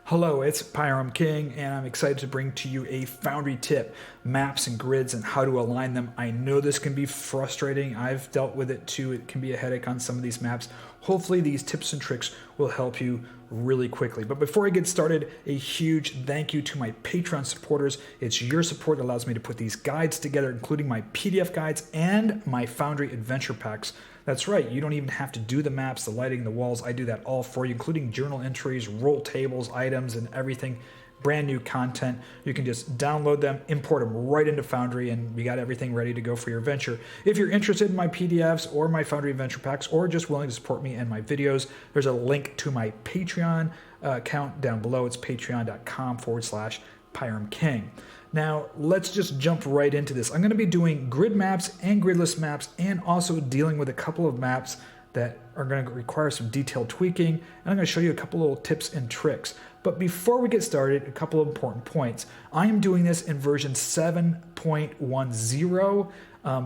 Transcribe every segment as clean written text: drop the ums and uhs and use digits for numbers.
Hello, it's Pyram King, and I'm excited to bring to you a Foundry tip, maps and grids and how to align them. I know this can be frustrating. I've dealt with it too. It can be a headache on some of these maps. Hopefully these tips and tricks will help you really quickly. But before I get started, a huge thank you to my Patreon supporters. It's your support that allows me to put these guides together, including my PDF guides and my Foundry adventure packs. That's right, you don't even have to do the maps, the lighting, the walls. I do that all for you, including journal entries, roll tables, items, and everything. Brand new content. You can just download them, import them right into Foundry, and we got everything ready to go for your adventure. If you're interested in my PDFs or my Foundry adventure packs, or just willing to support me and my videos, there's a link to my Patreon account down below. It's patreon.com/Pyram King. Now, let's just jump right into this. I'm going to be doing grid maps and gridless maps, and also dealing with a couple of maps that are going to require some detailed tweaking, and I'm going to show you a couple little tips and tricks. But before we get started, a couple of important points. I am doing this in version 7.10.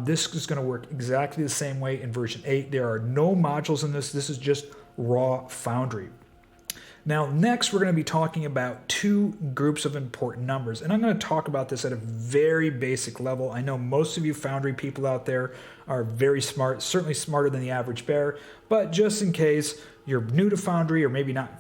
This is going to work exactly the same way in version 8. There are no modules in this. This is just raw Foundry. Now, next, we're going to be talking about two groups of important numbers, and I'm going to talk about this at a very basic level. I know most of you Foundry people out there are very smart, certainly smarter than the average bear, but just in case you're new to Foundry or maybe not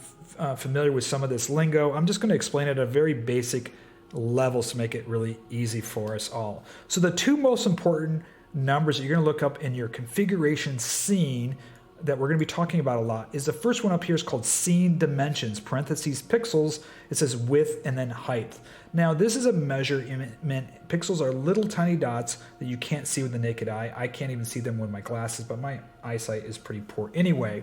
familiar with some of this lingo, I'm just going to explain it at a very basic level to make it really easy for us all. So the two most important numbers that you're going to look up in your configuration scene that we're going to be talking about a lot is the first one up here is called scene dimensions, parentheses pixels. It says width and then height. Now, this is a measurement. Pixels are little tiny dots that you can't see with the naked eye. I can't even see them with my glasses, but my eyesight is pretty poor anyway.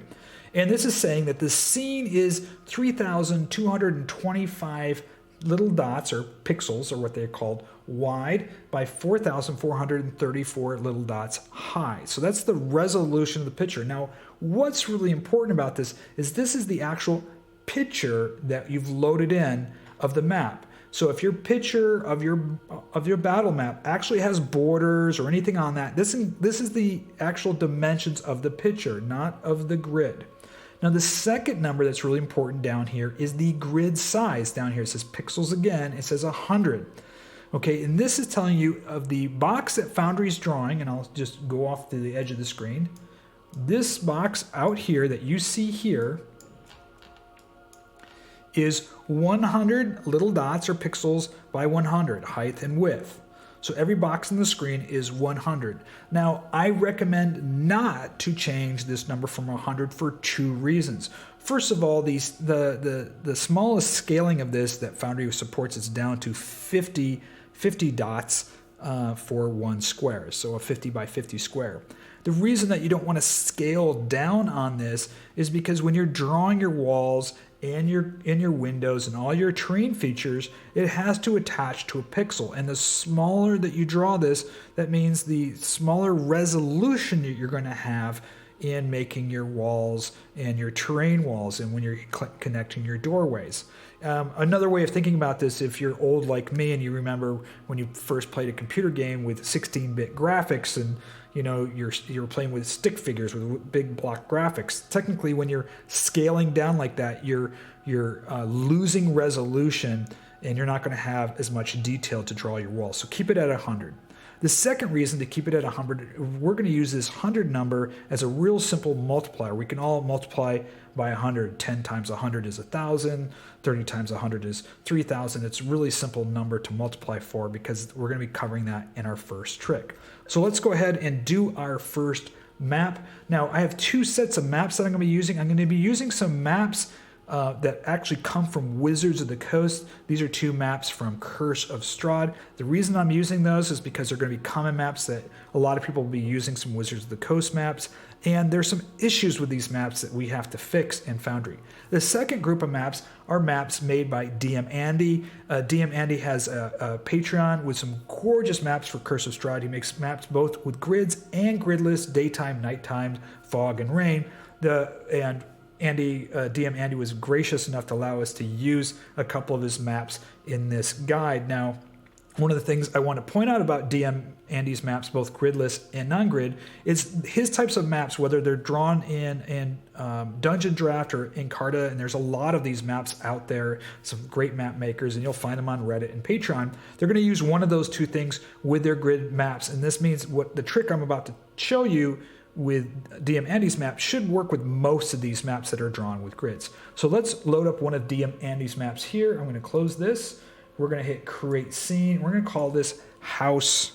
And this is saying that the scene is 3,225 little dots, or pixels, or what they're called, wide by 4,434 little dots high. So that's the resolution of the picture. Now, what's really important about this is the actual picture that you've loaded in of the map. So if your picture of your battle map actually has borders or anything on that, this is the actual dimensions of the picture, not of the grid. Now, the second number that's really important down here is the grid size. Down here it says pixels again. It says 100. Okay, and this is telling you of the box that Foundry is drawing, and I'll just go off to the edge of the screen. This box out here that you see here is 100 little dots or pixels by 100, height and width. So every box on the screen is 100. Now, I recommend not to change this number from 100 for two reasons. First of all, the smallest scaling of this that Foundry supports is down to 50 dots for one square, so a 50 by 50 square. The reason that you don't want to scale down on this is because when you're drawing your walls and your windows and all your terrain features, it has to attach to a pixel. And the smaller that you draw this, that means the smaller resolution that you're going to have in making your walls and your terrain walls and when you're connecting your doorways. Another way of thinking about this, if you're old like me and you remember when you first played a computer game with 16-bit graphics and you're playing with stick figures with big block graphics. Technically, when you're scaling down like that, you're losing resolution and you're not going to have as much detail to draw your walls. So keep it at 100. The second reason to keep it at 100, we're going to use this 100 number as a real simple multiplier. We can all multiply by 100. 10 times 100 is 1,000. 30 times 100 is 3,000. It's a really simple number to multiply for because we're going to be covering that in our first trick. So let's go ahead and do our first map. Now, I have two sets of maps that I'm going to be using. I'm going to be using some maps that actually come from Wizards of the Coast. These are two maps from Curse of Strahd. The reason I'm using those is because they're going to be common maps that a lot of people will be using, some Wizards of the Coast maps, and there's some issues with these maps that we have to fix in Foundry. The second group of maps are maps made by DM Andy. DM Andy has a Patreon with some gorgeous maps for Curse of Strahd. He makes maps both with grids and gridless, daytime, nighttime, fog, and rain. DM Andy was gracious enough to allow us to use a couple of his maps in this guide. Now, one of the things I want to point out about DM Andy's maps, both gridless and non-grid, is his types of maps, whether they're drawn in Dungeon Draft or Encarta, and there's a lot of these maps out there, some great map makers, and you'll find them on Reddit and Patreon. They're going to use one of those two things with their grid maps, and this means what the trick I'm about to show you with DM Andy's map should work with most of these maps that are drawn with grids. So let's load up one of DM Andy's maps here. I'm going to close this. We're going to hit create scene. We're going to call this house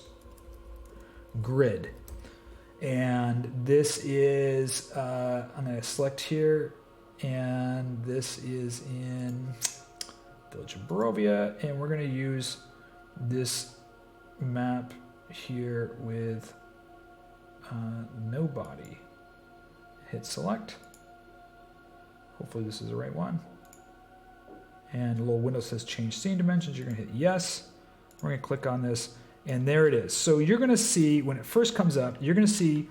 grid. And this is, I'm going to select here, and this is in Village of Barovia, and we're going to use this map here with nobody. Hit select. Hopefully this is the right one. And a little window says change scene dimensions. You're going to hit yes. We're going to click on this, and there it is. So you're going to see, when it first comes up, you're going to see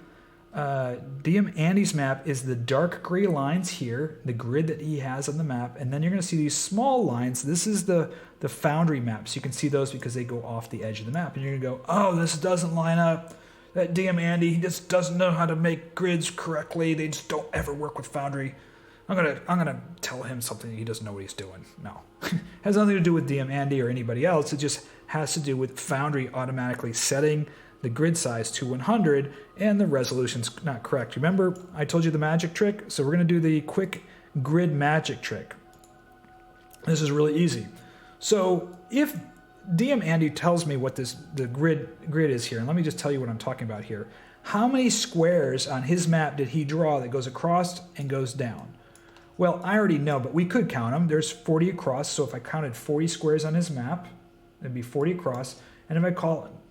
DM Andy's map is the dark gray lines here, the grid that he has on the map, and then you're going to see these small lines. This is the Foundry maps. You can see those because they go off the edge of the map, and you're going to go, oh, this doesn't line up. That DM Andy, he just doesn't know how to make grids correctly. They just don't ever work with Foundry. I'm gonna tell him something he doesn't know what he's doing. No, has nothing to do with DM Andy or anybody else. It just has to do with Foundry automatically setting the grid size to 100 and the resolution's not correct. Remember, I told you the magic trick. So we're gonna do the quick grid magic trick. This is really easy. So if DM Andy tells me what the grid is here, and let me just tell you what I'm talking about here. How many squares on his map did he draw that goes across and goes down? Well, I already know, but we could count them. There's 40 across, so if I counted 40 squares on his map, it'd be 40 across. And if I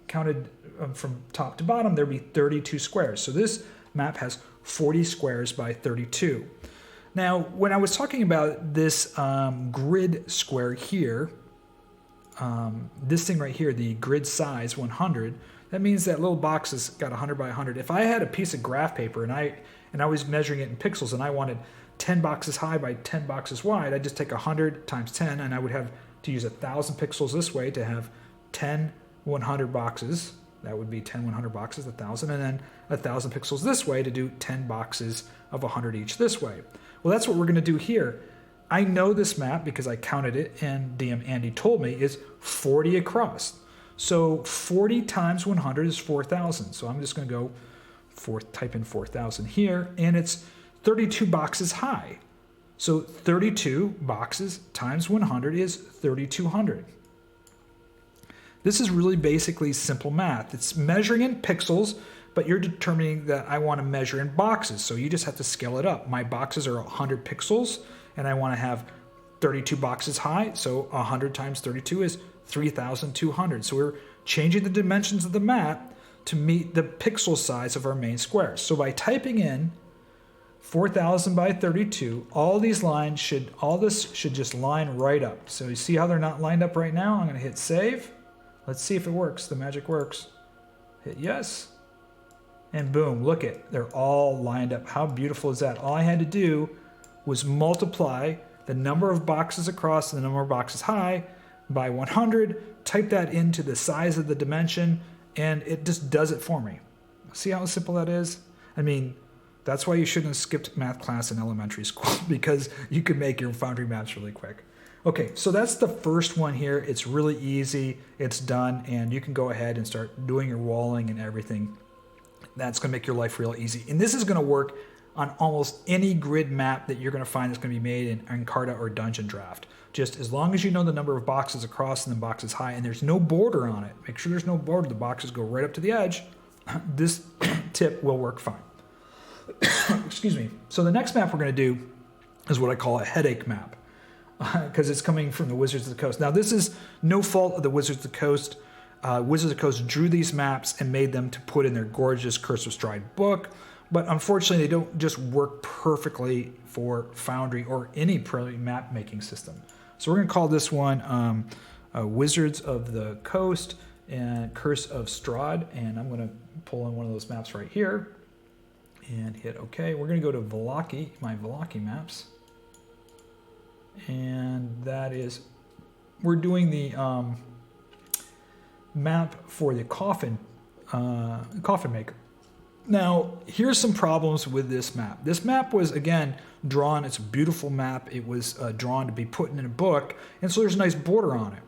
counted from top to bottom, there'd be 32 squares. So this map has 40 squares by 32. Now, when I was talking about this grid square here, this thing right here, the grid size 100, that means that little box has got 100 by 100. If I had a piece of graph paper and I was measuring it in pixels and I wanted 10 boxes high by 10 boxes wide, I'd just take 100 times 10, and I would have to use 1,000 pixels this way to have 10 100 boxes. That would be 10 100 boxes, 1,000, and then 1,000 pixels this way to do 10 boxes of 100 each this way. Well, that's what we're going to do here. I know this map because I counted it, and DM Andy told me is 40 across. So 40 times 100 is 4,000. So I'm just going to go type in 4,000 here, and it's 32 boxes high. So 32 boxes times 100 is 3,200. This is really basically simple math. It's measuring in pixels, but you're determining that I want to measure in boxes. So you just have to scale it up. My boxes are 100 pixels, and I want to have 32 boxes high. So 100 times 32 is 3,200. So we're changing the dimensions of the map to meet the pixel size of our main square. So by typing in 4,000 by 32, all this should just line right up. So you see how they're not lined up right now? I'm going to hit save. Let's see if it works. The magic works. Hit yes. And boom, look it. They're all lined up. How beautiful is that? All I had to do was multiply the number of boxes across and the number of boxes high by 100, type that into the size of the dimension, and it just does it for me. See how simple that is? I mean, that's why you shouldn't have skipped math class in elementary school, because you could make your Foundry maps really quick. Okay, so that's the first one here. It's really easy. It's done, and you can go ahead and start doing your walling and everything. That's going to make your life real easy. And this is going to work on almost any grid map that you're going to find that's going to be made in Encarta or Dungeon Draft. Just as long as you know the number of boxes across and the boxes high, and there's no border on it. Make sure there's no border. The boxes go right up to the edge. This tip will work fine. Excuse me. So the next map we're going to do is what I call a headache map, because it's coming from the Wizards of the Coast. Now, this is no fault of the Wizards of the Coast. Wizards of the Coast drew these maps and made them to put in their gorgeous Curse of Stride book, but unfortunately, they don't just work perfectly for Foundry or any map making system. So we're going to call this one Wizards of the Coast and Curse of Strahd, and I'm going to pull in one of those maps right here and hit OK. We're going to go to Vallaki, my Vallaki maps, and that is, we're doing the map for the coffin maker. Now, here's some problems with this map. This map was, again, drawn. It's a beautiful map. It was drawn to be put in a book, and so there's a nice border on it.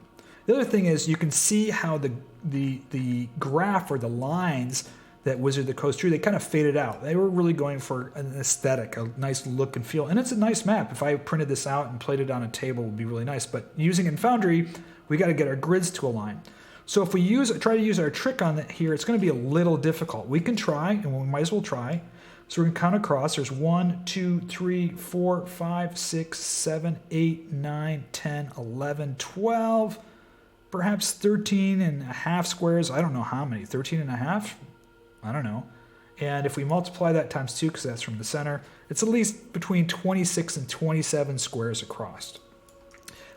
The other thing is you can see how the graph or the lines that Wizard of the Coast drew, they kind of faded out. They were really going for an aesthetic, a nice look and feel. And it's a nice map. If I printed this out and played it on a table, it would be really nice. But using it in Foundry, we got to get our grids to align. So if we try to use our trick on it here, it's going to be a little difficult. We can try, and we might as well try. So we're going to count across. There's 1, 2, 3, 4, 5, 6, 7, 8, 9, 10, 11, 12, perhaps 13 and a half squares. I don't know how many. 13 and a half? I don't know. And if we multiply that times 2, because that's from the center, it's at least between 26 and 27 squares across.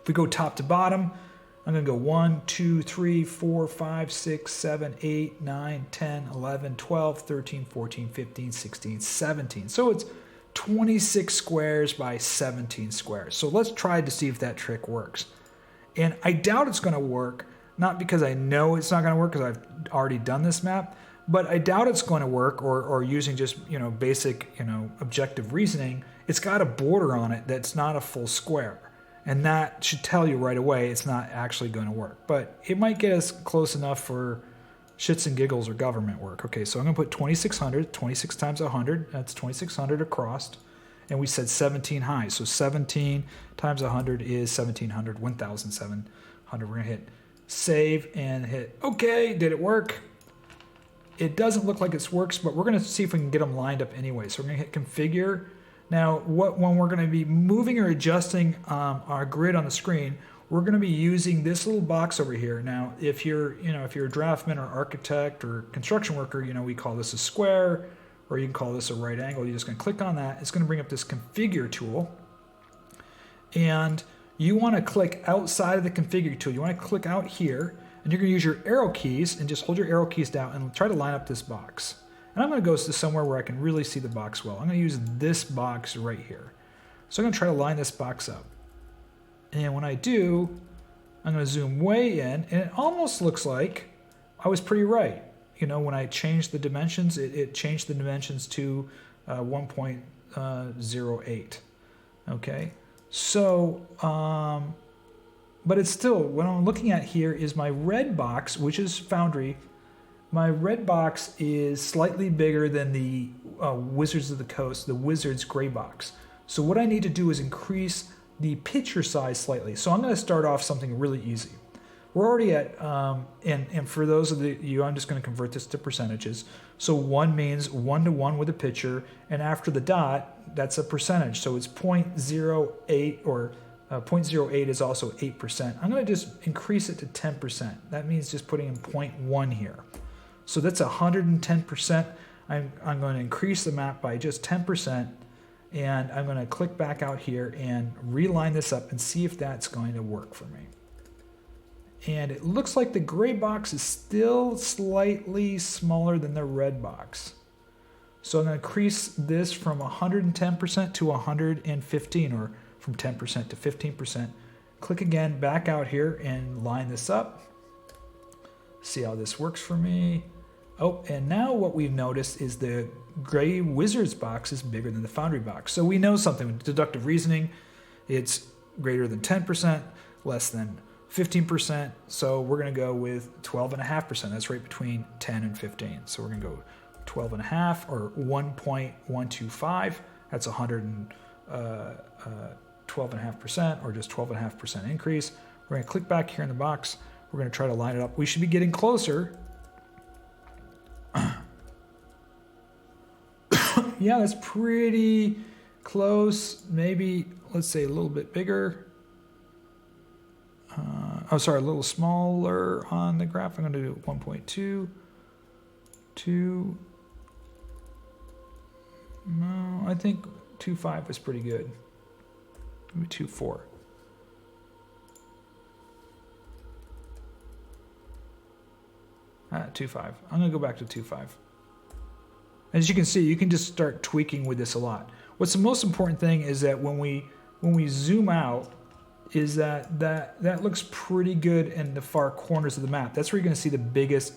If we go top to bottom, I'm going to go 1, 2, 3, 4, 5, 6, 7, 8, 9, 10, 11, 12, 13, 14, 15, 16, 17. So it's 26 squares by 17 squares. So let's try to see if that trick works. And I doubt it's going to work, not because I know it's not going to work because I've already done this map, but I doubt it's going to work, or using just, basic, objective reasoning, it's got a border on it that's not a full square. And that should tell you right away it's not actually going to work. But it might get us close enough for shits and giggles or government work. Okay, so I'm going to put 2600, 26 times 100, that's 2600 across. And we said 17 high, so 17 times 100 is 1700, 1700. We're going to hit save and hit OK. Did it work? It doesn't look like it works, but we're going to see if we can get them lined up anyway. So we're going to hit configure. Now, when we're going to be moving or adjusting our grid on the screen, we're going to be using this little box over here. Now, if you're a draftsman or architect or construction worker, we call this a square, or you can call this a right angle. You're just going to click on that. It's going to bring up this configure tool, and you want to click outside of the configure tool. You want to click out here, and you're going to use your arrow keys and just hold your arrow keys down and try to line up this box. And I'm going to go to somewhere where I can really see the box well. I'm going to use this box right here. So I'm going to try to line this box up. And when I do, I'm going to zoom way in, and it almost looks like I was pretty right. When I changed the dimensions, it changed the dimensions to 1.08. Okay, so, but it's still, what I'm looking at here is my red box, which is Foundry. My red box is slightly bigger than the Wizards of the Coast, the Wizards gray box. So what I need to do is increase the picture size slightly. So I'm going to start off something really easy. We're already at, and for those of you, I'm just going to convert this to percentages. So 1 means 1 to 1 with a picture, and after the dot, that's a percentage. So it's 0.08, or 0.08 is also 8%. I'm going to just increase it to 10%. That means just putting in 0.1 here. So that's 110%. I'm going to increase the map by just 10%, and I'm going to click back out here and reline this up and see if that's going to work for me. And it looks like the gray box is still slightly smaller than the red box. So I'm going to increase this from 110% to 115, or from 10% to 15%. Click again back out here and line this up. See how this works for me. Oh, and now what we've noticed is the gray Wizards box is bigger than the Foundry box. So we know something with deductive reasoning. It's greater than 10%, less than 15%. So we're going to go with 12.5%. That's right between 10 and 15. So we're going to go 12.5, or 1.125. That's 12.5%, or just 12.5% increase. We're going to click back here in the box. We're going to try to line it up. We should be getting closer. Yeah, that's pretty close. Maybe, let's say, a little bit bigger. A little smaller on the graph. I'm going to do 1.2. 2. No, I think 2.5 is pretty good. Maybe 2.4. Ah, 2.5. I'm going to go back to 2.5. As you can see, you can just start tweaking with this a lot. What's the most important thing is that when we zoom out, is that looks pretty good in the far corners of the map. That's where you're going to see the biggest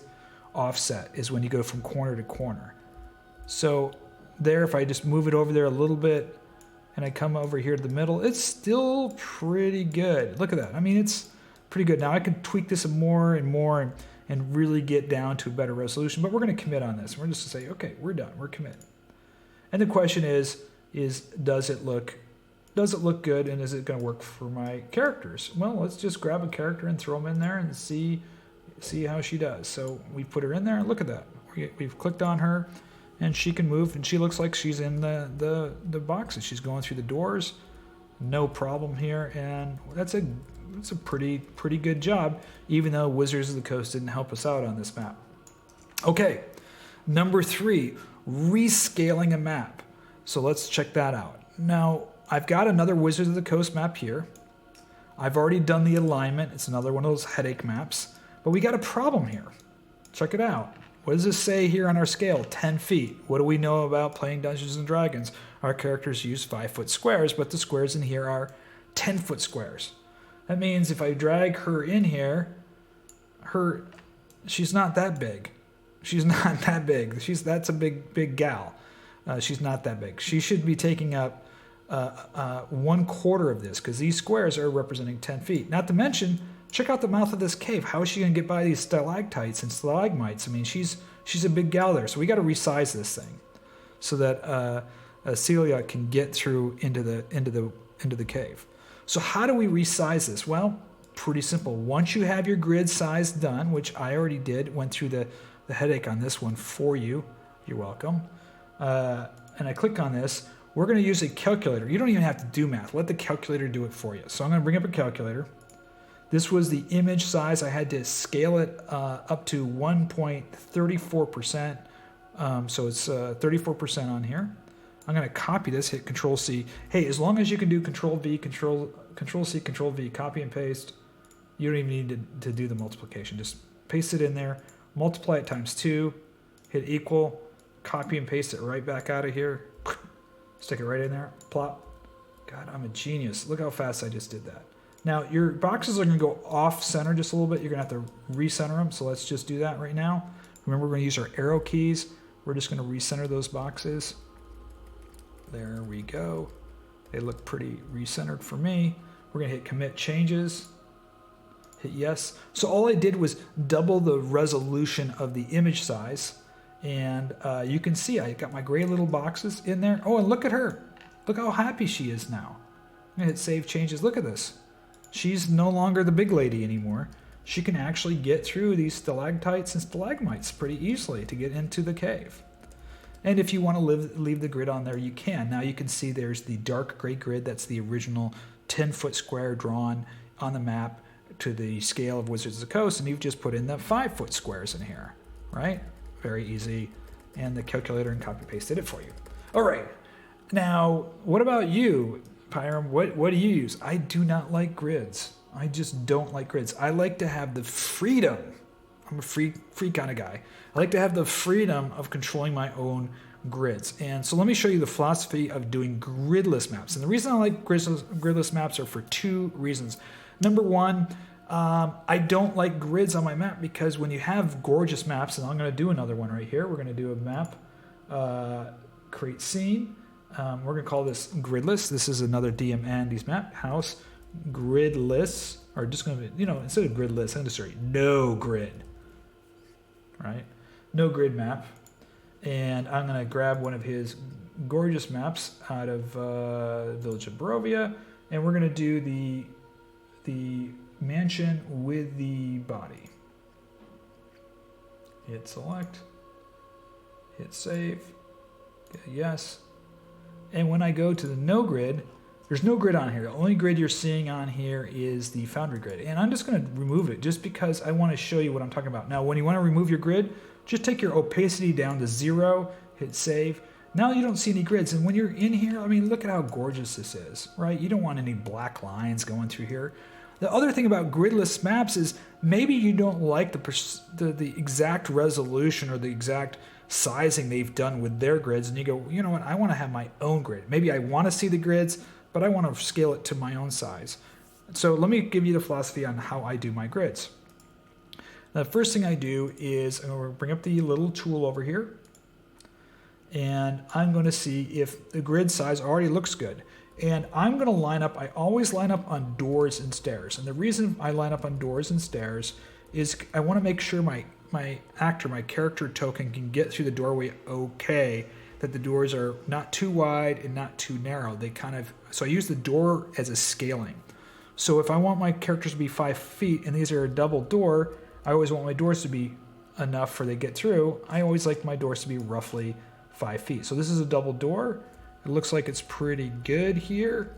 offset, is when you go from corner to corner. So there, if I just move it over there a little bit and I come over here to the middle, it's still pretty good. Look at that. I mean, it's pretty good. Now I can tweak this more and more and really get down to a better resolution, but we're going to commit on this. We're just going to say, okay, we're done. We're commit. And the question is does it look good, and is it going to work for my characters? Well, let's just grab a character and throw them in there and see how she does. So we put her in there, and look at that. We've clicked on her, and she can move, and she looks like she's in the boxes. She's going through the doors, no problem here, and that's a pretty good job, even though Wizards of the Coast didn't help us out on this map. Okay, number 3, rescaling a map. So let's check that out. Now, I've got another Wizards of the Coast map here. I've already done the alignment. It's another one of those headache maps, but we got a problem here. Check it out. What does this say here on our scale? 10 feet. What do we know about playing Dungeons & Dragons? Our characters use 5-foot squares, but the squares in here are 10-foot squares. That means if I drag her in here, she's not that big. She's not that big. That's a big gal. She's not that big. She should be taking up 1/4 of this, because these squares are representing 10 feet. Not to mention, check out the mouth of this cave. How is she going to get by these stalactites and stalagmites? I mean, she's a big gal there. So we got to resize this thing so that Celia can get through into the cave. So how do we resize this? Well, pretty simple. Once you have your grid size done, which I already did, went through the headache on this one for you. You're welcome. And I click on this. We're going to use a calculator. You don't even have to do math. Let the calculator do it for you. So I'm going to bring up a calculator. This was the image size. I had to scale it up to 1.34%. So it's 34% on here. I'm going to copy this, hit Control C. Hey, as long as you can do Control V, Control C, Control V, copy and paste, you don't even need to do the multiplication. Just paste it in there, multiply it times 2, hit equal, copy and paste it right back out of here. Stick it right in there, plop. God, I'm a genius. Look how fast I just did that. Now, your boxes are going to go off center just a little bit. You're going to have to recenter them, so let's just do that right now. Remember, we're going to use our arrow keys. We're just going to recenter those boxes. There we go. They look pretty recentered for me. We're going to hit commit changes. Hit yes. So all I did was double the resolution of the image size. And you can see I got my gray little boxes in there. Oh, and look at her. Look how happy she is now. I'm going to hit save changes. Look at this. She's no longer the big lady anymore. She can actually get through these stalactites and stalagmites pretty easily to get into the cave. And if you want to leave the grid on there, you can. Now you can see there's the dark gray grid. That's the original 10-foot square drawn on the map to the scale of Wizards of the Coast. And you've just put in the 5-foot squares in here, right? Very easy. And the calculator and copy pasted it for you. All right. Now, what about you, Pyram? What do you use? I do not like grids. I just don't like grids. I like to have the freedom. I'm a free kind of guy. I like to have the freedom of controlling my own grids. And so let me show you the philosophy of doing gridless maps. And the reason I like gridless maps are for 2 reasons. Number 1, I don't like grids on my map because when you have gorgeous maps, and I'm going to do another one right here. We're going to do a map, create scene. We're going to call this gridless. This is another DM Andy's map, house, gridless, or just going to be, instead of gridless, I'm going to say no grid, right? No grid map. And I'm going to grab one of his gorgeous maps out of Village of Barovia, and we're going to do the mansion with the body. Hit select, hit save, yes. And when I go to the no grid, there's no grid on here. The only grid you're seeing on here is the Foundry grid. And I'm just going to remove it just because I want to show you what I'm talking about. Now, when you want to remove your grid, just take your opacity down to 0, hit save. Now you don't see any grids. And when you're in here, I mean, look at how gorgeous this is, right? You don't want any black lines going through here. The other thing about gridless maps is maybe you don't like the exact resolution or the exact sizing they've done with their grids, and you go, you know what, I want to have my own grid. Maybe I want to see the grids, but I want to scale it to my own size. So let me give you the philosophy on how I do my grids. The first thing I do is I'm going to bring up the little tool over here, and I'm going to see if the grid size already looks good. And I'm going to line up, I always line up on doors and stairs. And the reason I line up on doors and stairs is I want to make sure my actor, my character token can get through the doorway okay, that the doors are not too wide and not too narrow. So I use the door as a scaling. So if I want my characters to be 5 feet and these are a double door, I always want my doors to be enough for they get through. I always like my doors to be roughly 5 feet. So this is a double door. It looks like it's pretty good here.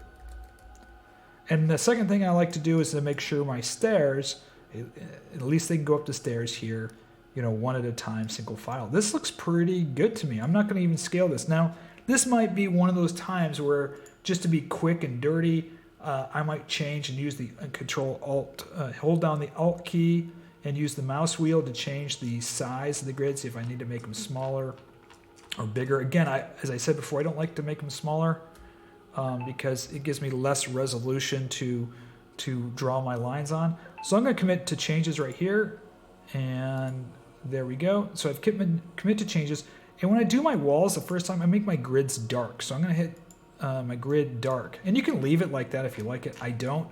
And the second thing I like to do is to make sure my stairs, at least they can go up the stairs here, one at a time, single file. This looks pretty good to me. I'm not going to even scale this. Now, this might be one of those times where just to be quick and dirty, I might change and use the hold down the Alt key and use the mouse wheel to change the size of the grid, see if I need to make them smaller or bigger. Again, as I said before, I don't like to make them smaller because it gives me less resolution to draw my lines on. So I'm going to commit to changes right here, and there we go. So I've commit to changes, and when I do my walls the first time, I make my grids dark. So I'm going to hit my grid dark, and you can leave it like that if you like it. I don't.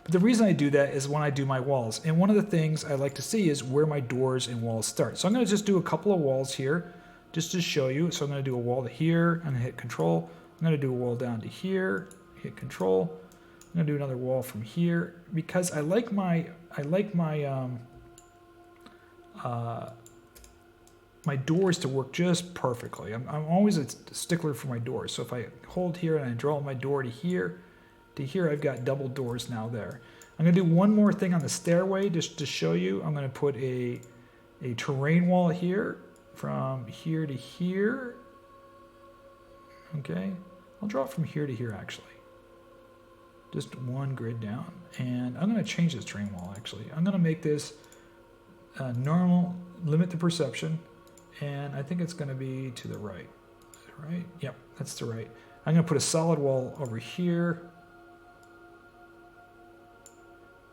But the reason I do that is when I do my walls. And one of the things I like to see is where my doors and walls start. So I'm going to just do a couple of walls here just to show you. So I'm going to do a wall to here. I'm going to hit Control. I'm going to do a wall down to here. Hit Control. I'm going to do another wall from here because I like my doors to work just perfectly. I'm always a stickler for my doors. So if I hold here and I draw my door to here, I've got double doors now there. I'm going to do one more thing on the stairway just to show you. I'm going to put a terrain wall here from here to here. Okay, I'll draw it from here to here actually. Just one grid down. And I'm going to change this terrain wall actually. I'm going to make this normal, limit the perception, and I think it's going to be to the right. Right? Yep, that's the right. I'm going to put a solid wall over here.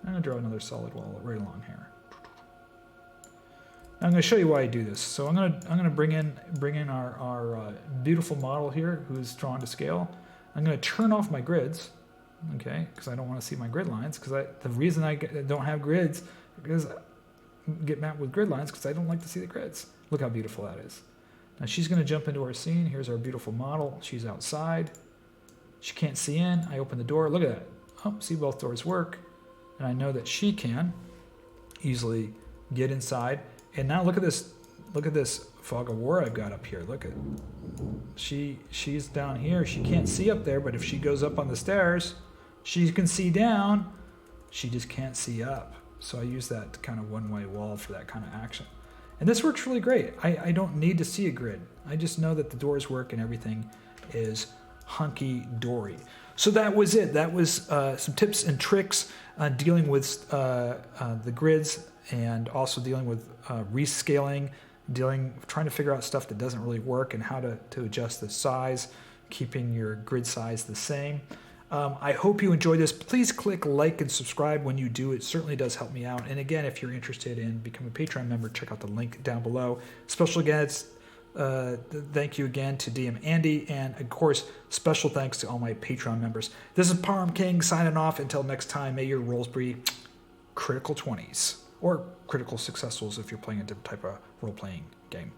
I'm going to draw another solid wall right along here. I'm going to show you why I do this. So I'm going to bring in our beautiful model here who's drawn to scale. I'm going to turn off my grids, okay, because I don't want to see my grid lines. Because the reason I don't have grids is get mapped with grid lines because I don't like to see the grids. Look how beautiful that is. Now she's going to jump into our scene. Here's our beautiful model. She's outside. She can't see in. I open the door. Look at that. Oh, see both doors work. And I know that she can easily get inside. And now look at this fog of war I've got up here. Look at she's down here. She can't see up there, but if she goes up on the stairs, she can see down. She just can't see up. So I use that kind of one-way wall for that kind of action. And this works really great. I don't need to see a grid. I just know that the doors work and everything is hunky-dory. So that was it. That was some tips and tricks on dealing with the grids and also dealing with rescaling, trying to figure out stuff that doesn't really work and how to adjust the size, keeping your grid size the same. I hope you enjoyed this. Please click like and subscribe when you do. It certainly does help me out. And again, if you're interested in becoming a Patreon member, check out the link down below. Special guests, thank you again to DM Andy, and of course, special thanks to all my Patreon members. This is Parham King signing off. Until next time, may your rolls be critical 20s or critical successes if you're playing a different type of role-playing game.